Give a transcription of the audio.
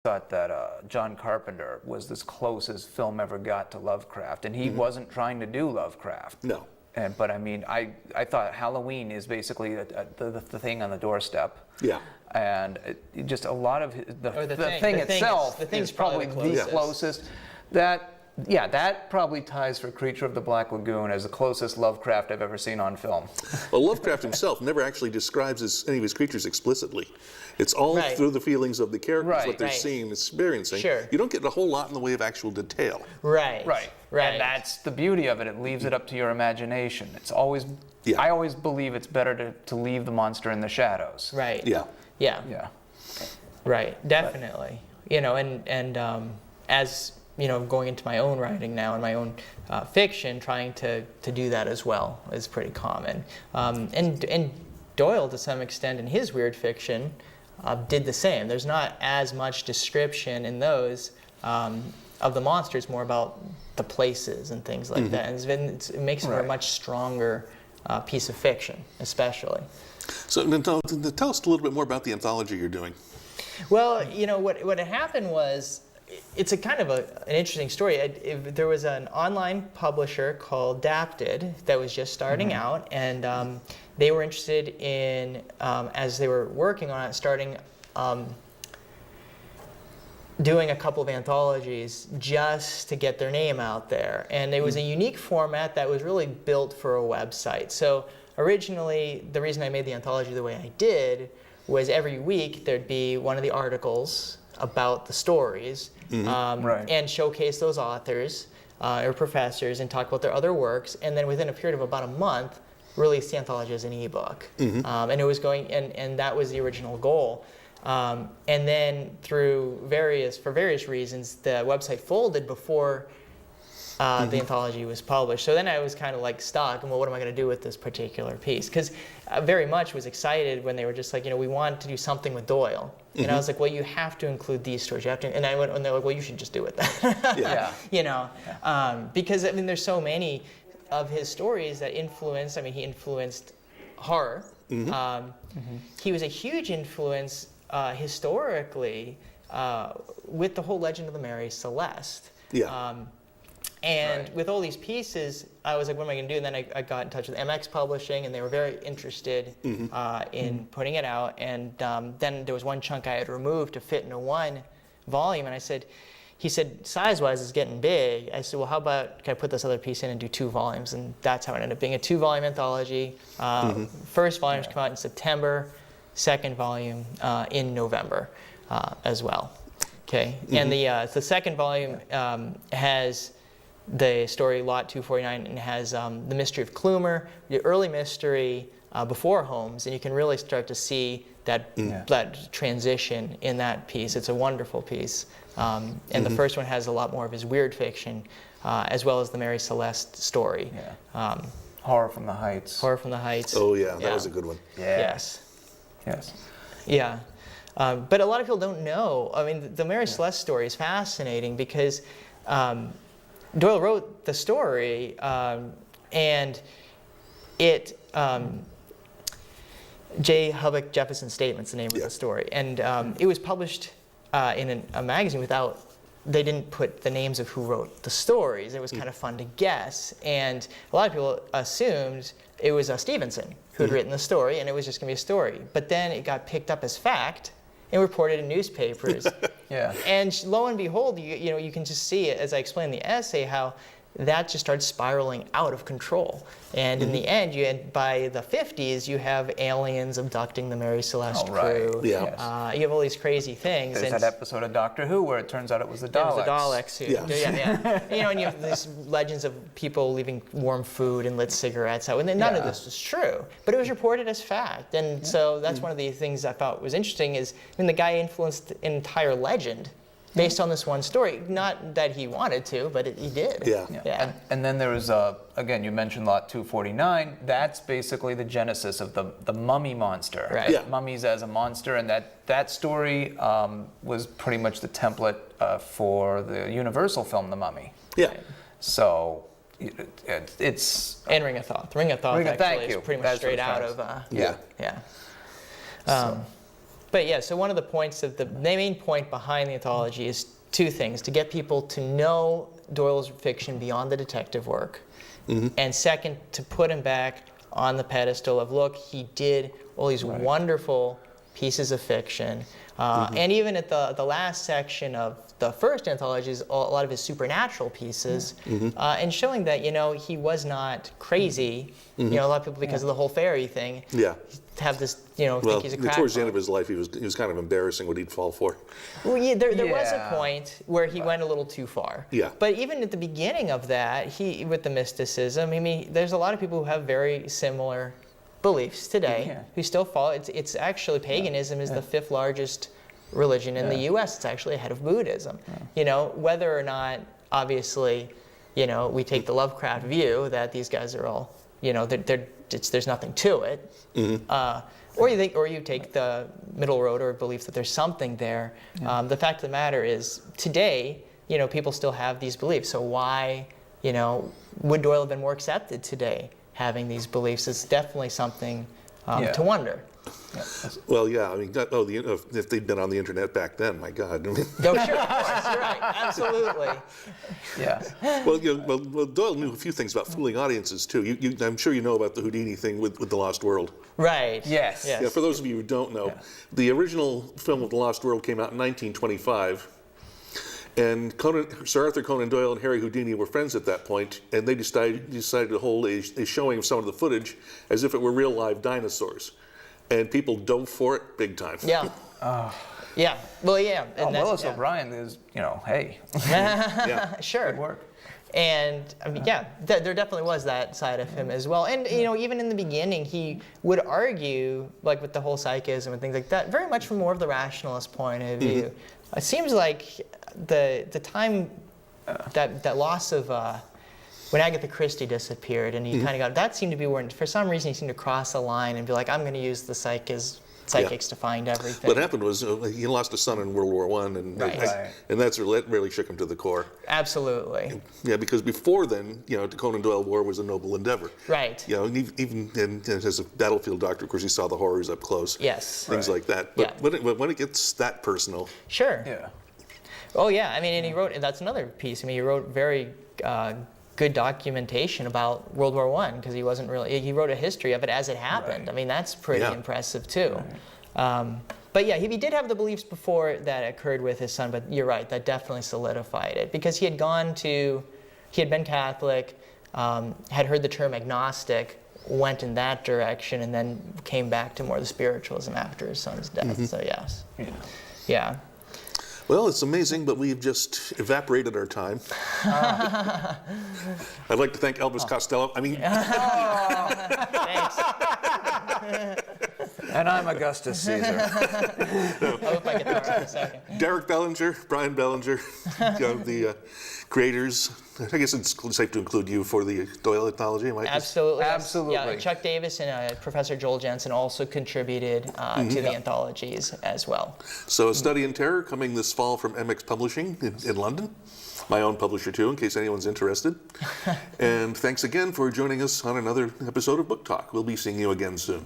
thought that John Carpenter was the closest film ever got to Lovecraft, and he wasn't trying to do Lovecraft. No. But I mean, I thought Halloween is basically the thing on the doorstep. Yeah. And just a lot of the thing itself is probably the closest. That probably ties for Creature of the Black Lagoon as the closest Lovecraft I've ever seen on film. Well, Lovecraft himself never actually describes any of his creatures explicitly. It's all through the feelings of the characters, what they're seeing and experiencing. Sure. You don't get a whole lot in the way of actual detail. Right. And that's the beauty of it. It leaves it up to your imagination. It's always, I always believe it's better to leave the monster in the shadows. Right. Yeah. Right. Definitely. You know, and as you know, going into my own writing now and my own fiction, trying to do that as well is pretty common. And Doyle, to some extent, in his weird fiction, did the same. There's not as much description in those of the monsters, more about the places and things like that. And it makes it a much stronger piece of fiction, especially. So tell us a little bit more about the anthology you're doing. Well, you know, what had happened was, it's a kind of an interesting story. There was an online publisher called Adapted that was just starting out, and they were interested in, as they were working on it, starting doing a couple of anthologies just to get their name out there. And it was a unique format that was really built for a website. So originally, the reason I made the anthology the way I did was every week there'd be one of the articles about the stories and showcase those authors or professors and talk about their other works, and then within a period of about a month release the anthology as an ebook. And it was going, and that was the original goal. And then for various reasons, the website folded before the anthology was published. So then I was kind of like stuck, and well, what am I going to do with this particular piece? Because I very much was excited when they were just like, you know, we want to do something with Doyle. And I was like, well, you have to include these stories. You have to, and they're like, well, you should just do it then. You know, because I mean, there's so many of his stories that influence. I mean, he influenced horror. He was a huge influence historically with the whole legend of the Mary Celeste. And with all these pieces, I was like, what am I going to do? And then I got in touch with MX Publishing, and they were very interested in putting it out. And then there was one chunk I had removed to fit into one volume. And he said, size-wise, it's getting big. I said, well, how about, can I put this other piece in and do 2 volumes? And that's how it ended up being a 2-volume anthology. First volume's come out in September, second volume in November as well. Okay, and the second volume has the story Lot 249, and has the mystery of Klumer, the early mystery before Holmes, and you can really start to see that that transition in that piece. It's a wonderful piece, and the first one has a lot more of his weird fiction, as well as the Mary Celeste story. Horror from the Heights. Horror from the Heights. Oh yeah, that was a good one. Yes. Yeah. But a lot of people don't know. I mean, the Mary Celeste story is fascinating because Doyle wrote the story, and it, J. Hubbock Jefferson Statement's the name of the story, and it was published in a magazine without, they didn't put the names of who wrote the stories. It was kind of fun to guess, and a lot of people assumed it was Stevenson who had written the story, and it was just going to be a story. But then it got picked up as fact and reported in newspapers. And lo and behold, you know, you can just see it, as I explained in the essay, how that just started spiraling out of control. And in the end, by the 50s, you have aliens abducting the Mary Celeste crew. You have all these crazy things. There's that episode of Doctor Who where it turns out it was the Daleks. It was the Daleks who, You know, and you have these legends of people leaving warm food and lit cigarettes out. And none of this was true, but it was reported as fact. And so that's one of the things I thought was interesting is, I mean, the guy influenced an entire legend based on this one story. Not that he wanted to, but he did. And then there was, again, you mentioned Lot 249. That's basically the genesis of the mummy monster. Mummies as a monster, and that story was pretty much the template for the Universal film, The Mummy. So it's... And Ring of Thoth. Ring of Thoth actually is pretty much straight out of... But yeah, so one of the points of the main point behind the anthology is two things: to get people to know Doyle's fiction beyond the detective work, and second, to put him back on the pedestal of, look, he did all these wonderful pieces of fiction. And even at the last section of the first anthology is a lot of his supernatural pieces, and showing that, you know, he was not crazy. You know, a lot of people, because of the whole fairy thing, have this, you know, think he's a crackpot. Towards the end of his life, he was kind of embarrassing what he'd fall for. Well, yeah, there was a point where he went a little too far. Yeah. But even at the beginning of that, with the mysticism, I mean, there's a lot of people who have very similar beliefs today who still follow. It's actually, paganism is the 5th largest religion in the U.S. It's actually ahead of Buddhism. You know, whether or not, obviously, you know, we take the Lovecraft view that these guys are all, you know, there's nothing to it. Or you take the middle road, or belief that there's something there. The fact of the matter is, today, you know, people still have these beliefs. So why, you know, would Doyle have been more accepted today having these beliefs? Is definitely something to wonder. Well, yeah, I mean, if they'd been on the internet back then, my God. I mean. No, sure, of course, you're right, absolutely. Well, Doyle knew a few things about fooling audiences too. I'm sure you know about the Houdini thing with The Lost World. Right. Yes. Yeah, for those of you who don't know, the original film of The Lost World came out in 1925. And Sir Arthur Conan Doyle and Harry Houdini were friends at that point, and they decided to hold a showing of some of the footage as if it were real live dinosaurs. And people dove for it big time. Yeah. Yeah. Well, yeah. And Willis O'Brien is, you know, hey. Sure. Good work. And I mean, there definitely was that side of him as well. And you know, even in the beginning, he would argue, like with the whole psychism and things like that, very much from more of the rationalist point of view. It seems like the time that loss of when Agatha Christie disappeared, and he kind of got, that seemed to be where, for some reason, he seemed to cross a line and be like, I'm going to use the psychics to find everything. What happened was he lost a son in World War I, and that really shook him to the core. Absolutely. Yeah, because before then, you know, Conan Doyle, war was a noble endeavor. Right. You know, and even as a battlefield doctor, of course, he saw the horrors up close. Yes. Things like that. But when it gets that personal. Sure. Yeah. Oh yeah, I mean, and he wrote, and that's another piece. I mean, he wrote very good documentation about World War I, because he wasn't really, he wrote a history of it as it happened. Right. I mean, that's pretty impressive too. Right. But yeah, he did have the beliefs before that occurred with his son, but you're right, that definitely solidified it, because he had been Catholic, had heard the term agnostic, went in that direction, and then came back to more the spiritualism after his son's death. So yes. Yeah. Well, it's amazing, but we've just evaporated our time. I'd like to thank Elvis Costello. I mean, Thanks. And I'm Augustus Caesar. I hope I get that right in a second. Derrick Belanger, Brian Belanger, you know, the creators. I guess it's safe to include you for the Doyle anthology. Absolutely. Absolutely. Yeah, Chuck Davis and Professor Joel Jensen also contributed to the anthologies as well. So, A Study in Terror coming this fall from MX Publishing in London. My own publisher too, in case anyone's interested. And thanks again for joining us on another episode of Book Talk. We'll be seeing you again soon.